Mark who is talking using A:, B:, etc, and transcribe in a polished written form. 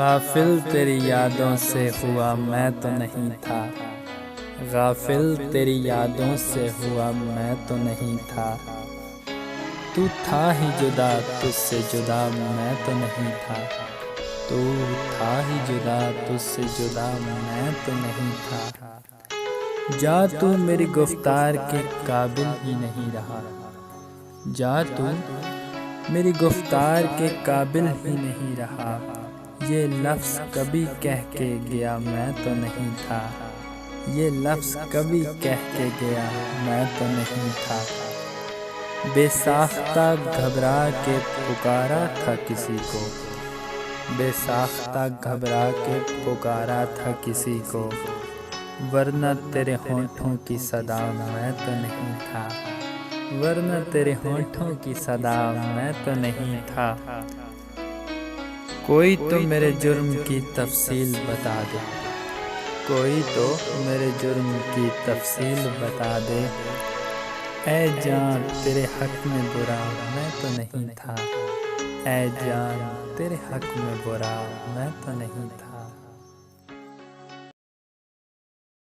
A: غافل تیری یادوں سے ہوا میں تو نہیں تھا، غافل تیری یادوں سے ہوا میں تو نہیں تھا، تو تھا ہی جدا تجھ سے جدا میں تو نہیں تھا، تو تھا ہی جدا تجھ سے جدا میں تو نہیں تھا، جا تو میری گفتار کے قابل ہی نہیں رہا، جا تو میری گفتار کے قابل ہی نہیں رہا، یہ لفظ کبھی کہہ کے گیا میں تو نہیں تھا، یہ لفظ کبھی کہہ کے گیا میں تو نہیں تھا، بے ساختہ گھبرا کے پکارا تھا کسی کو، بے ساختہ گھبرا کے پکارا تھا کسی کو، ورنہ تیرے ہونٹوں کی صدا میں تو نہیں تھا، ورنہ تیرے ہونٹوں کی صدا میں تو نہیں تھا، کوئی تو میرے جرم کی تفصیل بتا دے، کوئی تو میرے جرم کی تفصیل بتا دے، اے جان تیرے حق میں برا میں تو نہیں تھا، اے جان تیرے حق میں برا میں تو نہیں تھا۔